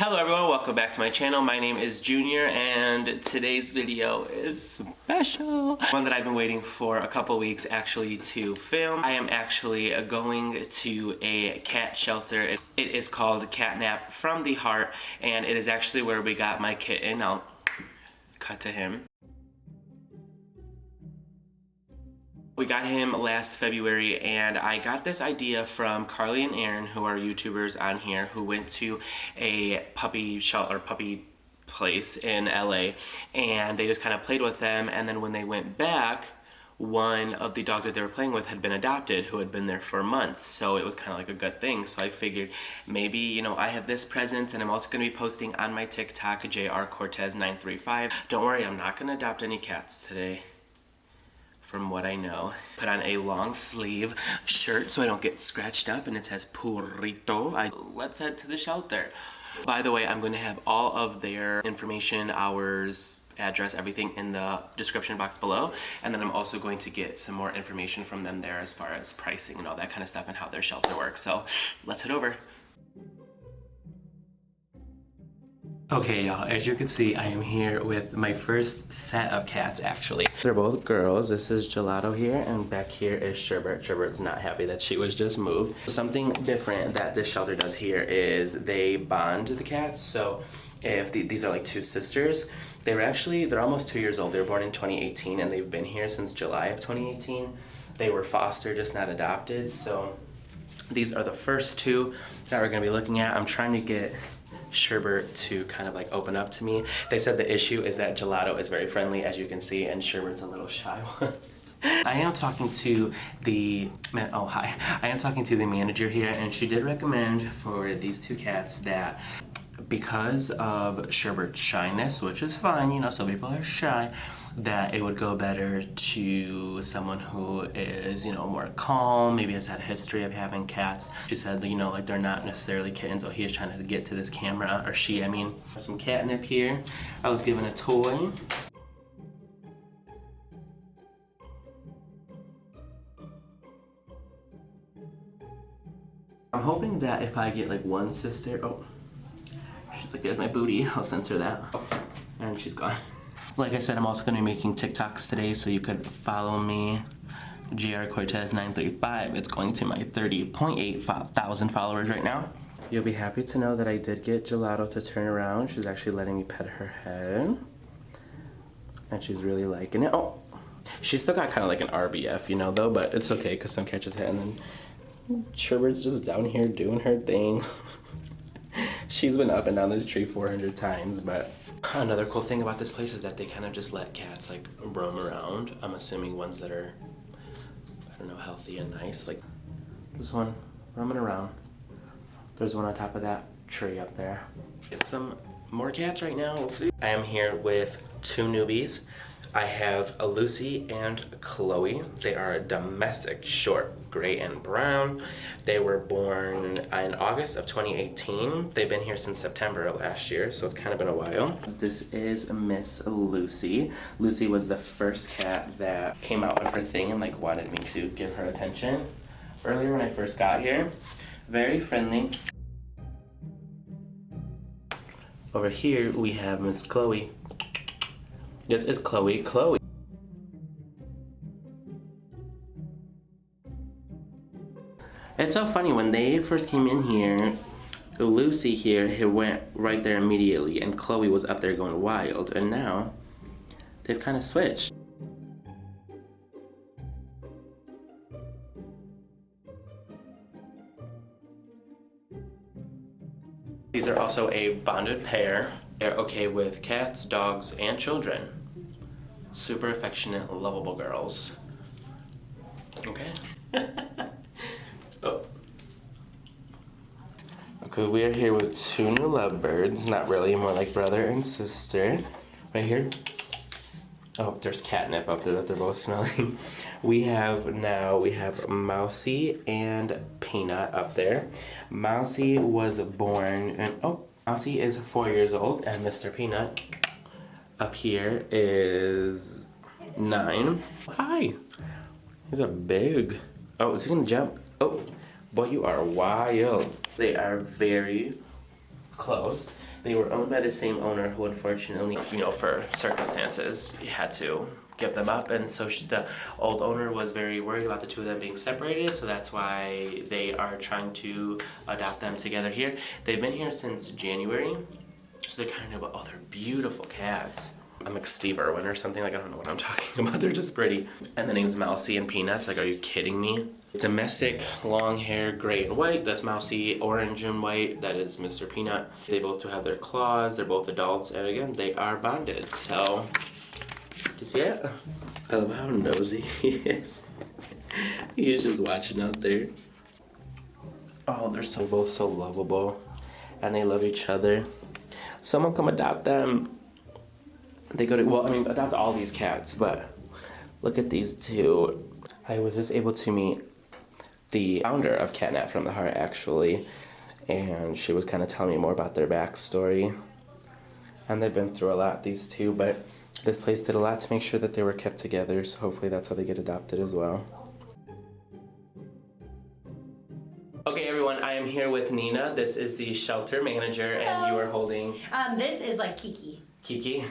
Hello everyone, welcome back to my channel. My name is Junior and today's video is special. One that I've been waiting for a couple weeks actually to film. I am actually going to a cat shelter. It is called CatNap from the Heart, and it is actually where we got my kitten. I'll cut to him. We got him last February, and I got this idea from Carly and Aaron, who are YouTubers on here, who went to a puppy shelter, puppy place in LA, and they just kind of played with them, and then when they went back, one of the dogs that they were playing with had been adopted, who had been there for months, so it was kind of like a good thing. So I figured maybe, you know, I have this present, and I'm also going to be posting on my TikTok, JRCortez935. Don't worry, I'm not going to adopt any cats today. From what I know. Put on a long sleeve shirt so I don't get scratched up, and it says Purrito. Let's head to the shelter. By the way, I'm going to have all of their information, hours, address, everything in the description box below, and then I'm also going to get some more information from them there as far as pricing and all that kind of stuff and how their shelter works. So let's head over. Okay, y'all, as you can see, I am here with my first set of cats, actually. They're both girls. This is Gelato here, and back here is Sherbert. Sherbert's not happy that she was just moved. Something different that this shelter does here is they bond the cats. So if these are like two sisters, they're almost 2 years old. They were born in 2018, and they've been here since July of 2018. They were foster, just not adopted. So these are the first two that we're gonna be looking at. I'm trying to get Sherbert to kind of like open up to me. They said the issue is that Gelato is very friendly, as you can see, and Sherbert's a little shy one. I am talking to the manager here, and she did recommend for these two cats that because of Sherbert's shyness, which is fine, you know, some people are shy, that it would go better to someone who is, you know, more calm, maybe has had a history of having cats. She said that, you know, like they're not necessarily kittens. Oh, he is trying to get to this camera, or she, I mean. Some catnip here. I was given a toy. I'm hoping that if I get like one sister, oh, she's like, there's my booty, I'll censor that. And she's gone. Like I said, I'm also going to be making TikToks today, so you could follow me, JRCortez935. It's going to my 30.8 thousand followers right now. You'll be happy to know that I did get Gelato to turn around. She's actually letting me pet her head. And she's really liking it. Oh, she's still got kind of like an RBF, you know, though, but it's okay because some catches hit, and then Sherbert's just down here doing her thing. She's been up and down this tree 400 times, but another cool thing about this place is that they kind of just let cats like roam around. I'm assuming ones that are, I don't know, healthy and nice. Like this one roaming around. There's one on top of that tree up there. Get some more cats right now, we'll see. I am here with two newbies. I have a Lucy and Chloe. They are domestic, short, gray and brown. They were born in August of 2018. They've been here since September of last year, so it's kind of been a while. This is Miss Lucy. Lucy was the first cat that came out of her thing and like wanted me to give her attention earlier when I first got here. Very friendly. Over here we have Miss Chloe. This is Chloe. Chloe. It's so funny, when they first came in here, Lucy here went right there immediately, and Chloe was up there going wild, and now they've kind of switched. These are also a bonded pair. They're okay with cats, dogs, and children. Super affectionate, lovable girls. Okay. Oh. Okay, we are here with two new lovebirds. Not really, more like brother and sister. Right here. Oh, there's catnip up there that they're both smelling. We have Mousy and Peanut up there. Mousy was born, and oh, Mousy is 4 years old, and Mr. Peanut up here is 9. Hi. He's a big. Oh, is he gonna jump? Oh, boy, you are wild. They are very closed. They were owned by the same owner who unfortunately, for circumstances, had to give them up. And so the old owner was very worried about the two of them being separated. So that's why they are trying to adopt them together here. They've been here since January. So they're kind of, oh, they're beautiful cats. I'm like Steve Irwin or something, like I don't know what I'm talking about. They're just pretty. And the name's Mousy and Peanuts. Like, are you kidding me? Domestic, long hair, gray and white. That's Mousy. Orange and white. That is Mr. Peanut. They both do have their claws. They're both adults. And again, they are bonded. So, you see it? I love how nosy he is. He is just watching out there. Oh, they're both so lovable. And they love each other. Someone come adopt them. They go to, well, I mean, adopt all these cats, but look at these two. I was just able to meet the founder of CatNap from the Heart, actually, and she was kind of telling me more about their backstory. And they've been through a lot, these two, but this place did a lot to make sure that they were kept together, so hopefully that's how they get adopted as well. Okay, everyone, I am here with Nina. This is the shelter manager, and you are holding... This is like Kiki. Kiki,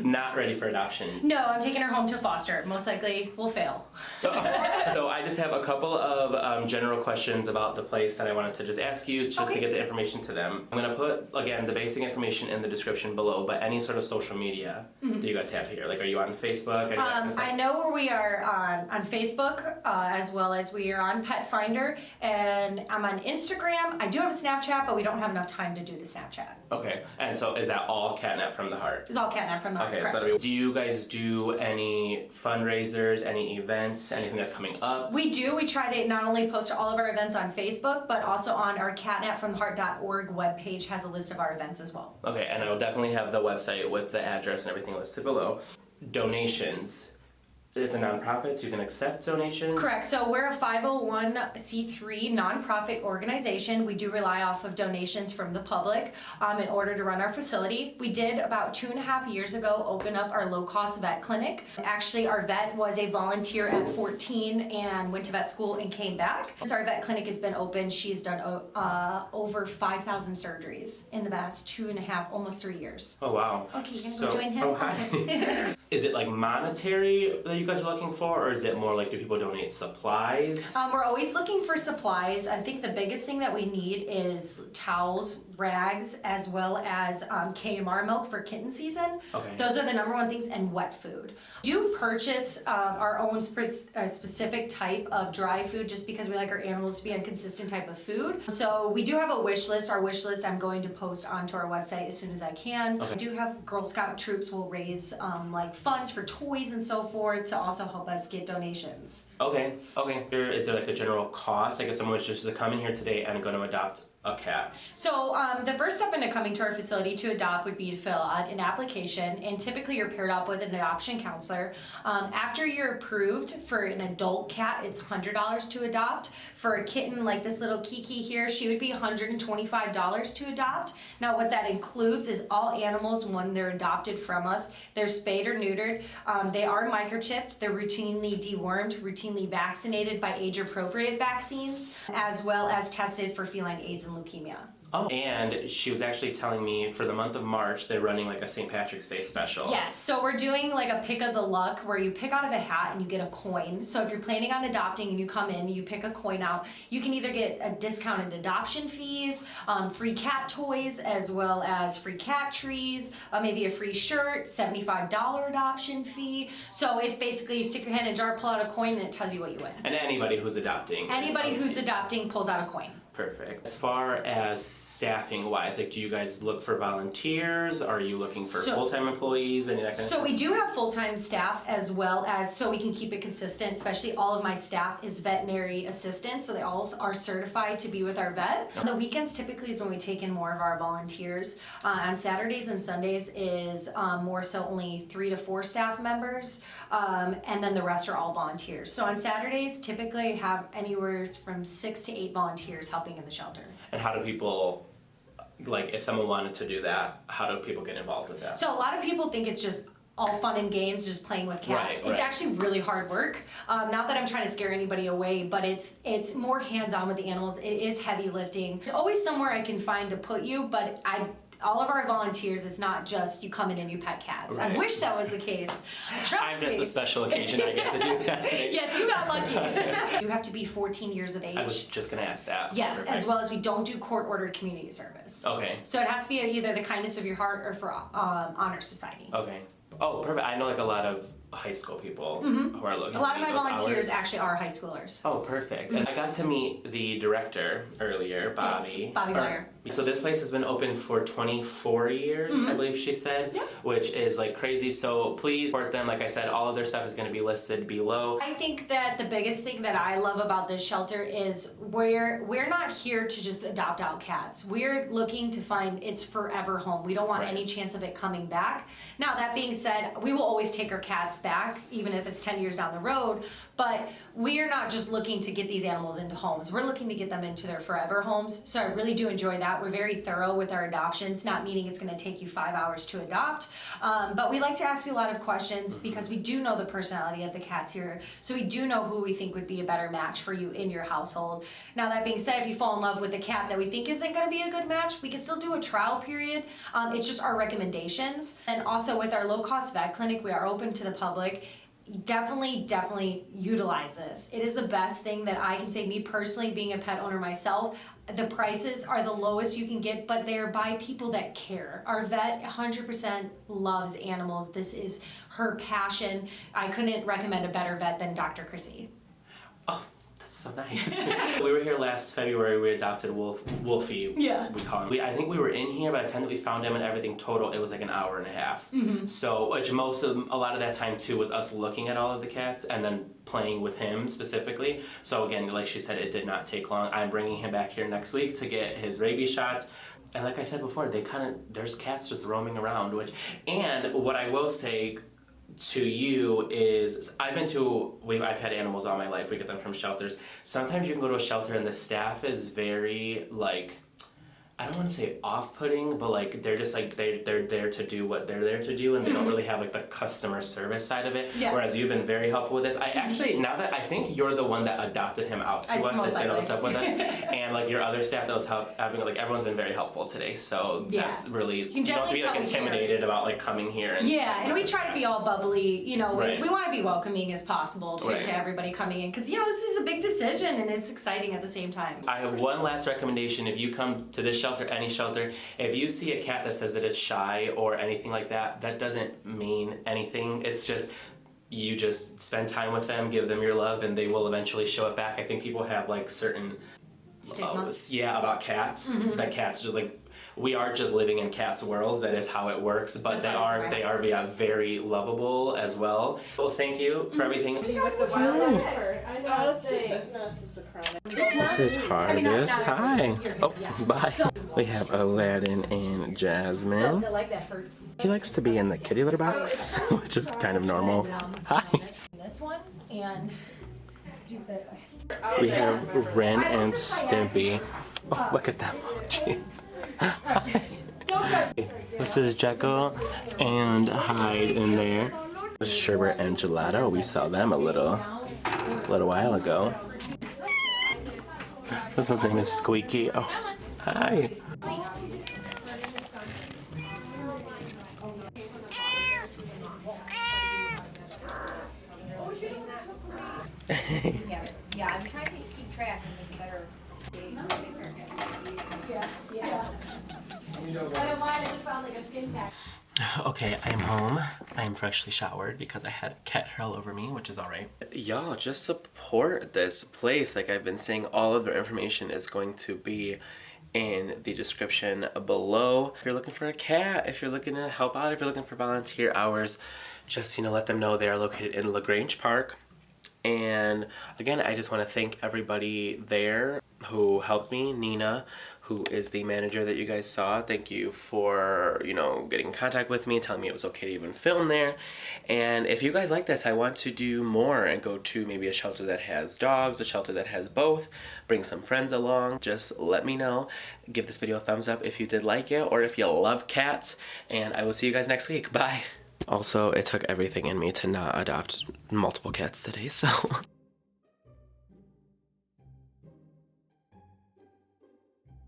not ready for adoption. No, I'm taking her home to foster. Most likely will fail. So I just have a couple of general questions about the place that I wanted to just ask you just to get the information to them. I'm going to put, again, the basic information in the description below, but any sort of social media that you guys have here. Like, are you on Facebook? I know where we are on Facebook, as well as we are on Pet Finder, and I'm on Instagram. I do have a Snapchat, but we don't have enough time to do the Snapchat. Okay, and so is that all CatNap from the Heart? It's all CatNap from the Heart, correct. So do you guys do any fundraisers, any events, anything that's coming up? We do. We try to not only post all of our events on Facebook, but also on our catnapfromtheheart.org webpage has a list of our events as well. Okay, and I will definitely have the website with the address and everything listed below. Donations. It's a nonprofit, so you can accept donations? Correct. So we're a 501c3 nonprofit organization. We do rely off of donations from the public in order to run our facility. We did about 2.5 years ago open up our low-cost vet clinic. Actually, our vet was a volunteer at 14 and went to vet school and came back. Since our vet clinic has been open, she's done over 5,000 surgeries in the past 2.5, almost 3 years. Oh, wow. Okay, you're gonna go join him? Oh, hi. Okay. Is it like monetary that you guys are looking for, or is it more like do people donate supplies? We're always looking for supplies. I think the biggest thing that we need is towels, rags, as well as KMR milk for kitten season. Okay. Those are the #1 things, and wet food. We do purchase our own specific type of dry food just because we like our animals to be on consistent type of food. So we do have a wish list. Our wish list I'm going to post onto our website as soon as I can. Okay. I do have Girl Scout troops will raise like funds for toys and so forth to also help us get donations. Okay. Is there like a general cost? Like if someone was just to come in here today and going to adopt a cat? So the first step into coming to our facility to adopt would be to fill out an application, and typically you're paired up with an adoption counselor. After you're approved for an adult cat, it's $100 to adopt. For a kitten like this little Kiki here, she would be $125 to adopt. Now what that includes is all animals when they're adopted from us, they're spayed or neutered, they are microchipped, they're routinely dewormed, routinely vaccinated by age-appropriate vaccines, as well as tested for feline AIDS and leukemia. Oh, and she was actually telling me for the month of March, they're running like a St. Patrick's Day special. Yes, so we're doing like a pick of the luck where you pick out of a hat and you get a coin. So if you're planning on adopting and you come in, you pick a coin out, you can either get a discounted adoption fees, free cat toys, as well as free cat trees, maybe a free shirt, $75 adoption fee. So it's basically you stick your hand in a jar, pull out a coin, and it tells you what you win. And anybody who's adopting. Anybody who's adopting pulls out a coin. Perfect. As far as staffing wise, like do you guys look for volunteers? Are you looking for full-time employees? Any of that kind of stuff? So we do have full-time staff as well as, so we can keep it consistent, especially all of my staff is veterinary assistants, so they all are certified to be with our vet. On the weekends typically is when we take in more of our volunteers. On Saturdays and Sundays is more so only 3 to 4 staff members, and then the rest are all volunteers. So on Saturdays typically have anywhere from 6 to 8 volunteers helping in the shelter. And how do people, like if someone wanted to do that, how do people get involved with that? So a lot of people think it's just all fun and games, just playing with cats. It's actually really hard work. Not that I'm trying to scare anybody away, but it's more hands-on with the animals. It is heavy lifting. There's always somewhere I can find to put you, but all of our volunteers, it's not just you come in and you pet cats. I wish that was the case. I'm just a special occasion I get to do that today. Yes, you got lucky. You have to be 14 years of age. I was just going to ask that. Yes, as well as we don't do court-ordered community service. Okay. So it has to be either the kindness of your heart or for Honor Society. Okay. Oh, perfect. I know like a lot of high school people who are looking. A lot of my volunteers hours. actually are high schoolers. Oh, perfect. And I got to meet the director earlier, Bobby. Yes, Bobby Meyer. So this place has been open for 24 years, I believe she said, which is like crazy. So please support them. Like I said, all of their stuff is going to be listed below. I think that the biggest thing that I love about this shelter is we're not here to just adopt out cats. We're looking to find its forever home. We don't want any chance of it coming back. Now, that being said, we will always take our cats back, even if it's 10 years down the road. But we're not just looking to get these animals into homes. We're looking to get them into their forever homes. So I really do enjoy that. We're very thorough with our adoptions, not meaning it's going to take you 5 hours to adopt. But we like to ask you a lot of questions because we do know the personality of the cats here. So we do know who we think would be a better match for you in your household. Now, that being said, if you fall in love with a cat that we think isn't going to be a good match, we can still do a trial period. It's just our recommendations. And also with our low-cost vet clinic, we are open to the public. Definitely utilize this. It is the best thing that I can say, me personally, being a pet owner myself. The prices are the lowest you can get, but they're by people that care. Our vet 100% loves animals. This is her passion. I couldn't recommend a better vet than Dr. Chrissy. Oh, that's so nice. We were here last February. We adopted Wolfie. Yeah. We call him. I think we were in here by the time that we found him and everything total, it was like an hour and a half. So, which a lot of that time too was us looking at all of the cats and then playing with him specifically. So again, like she said, it did not take long. I'm bringing him back here next week to get his rabies shots. And like I said before, there's cats just roaming around, and what I will say to you is I've had animals all my life. We get them from shelters. Sometimes you can go to a shelter and the staff is very like, I don't want to say off-putting, but like they're just like they're there to do what they're there to do, and they don't really have like the customer service side of it. Yeah. Whereas you've been very helpful with this. I actually, now that I think you're the one that adopted him out to us, that did all the stuff with us, and like your other staff that was having, like everyone's been very helpful today. So that's really, you don't have to be like intimidated about like coming here. And we try to be all bubbly. You know, we want to be welcoming as possible to everybody coming in, because you know this is a big decision and it's exciting at the same time. I have one last recommendation. If you come to this shelter, any shelter, if you see a cat that says that it's shy or anything like that, that doesn't mean anything. It's just, you just spend time with them, give them your love, and they will eventually show it back. I think people have like certain stigmas about cats, that cats just like, we are just living in cats' worlds. That is how it works. But they are very lovable as well. Well, thank you for everything. This is Harvest. Hi. Oh, bye. We have Aladdin and Jasmine. He likes to be in the kitty litter box, which is kind of normal. Hi. This one and do this. We have Ren and Stimpy. Oh, look at that emoji. Hi. This is Jekyll and Hyde in there. Sherbet and Gelato. We saw them a little while ago. This one's name is Squeaky. Oh, hi. Yeah, I'm trying to keep track of the better. Okay, I am home. I am freshly showered because I had cat hair all over me, which is alright. Y'all, just support this place. Like I've been saying, all of their information is going to be in the description below. If you're looking for a cat, if you're looking to help out, if you're looking for volunteer hours, just, let them know they are located in LaGrange Park. And again, I just want to thank everybody there who helped me. Nina, who is the manager that you guys saw, thank you for, getting in contact with me, telling me it was okay to even film there. And if you guys like this, I want to do more and go to maybe a shelter that has dogs, a shelter that has both, bring some friends along. Just let me know. Give this video a thumbs up if you did like it or if you love cats. And I will see you guys next week. Bye. Also, it took everything in me to not adopt multiple cats today, so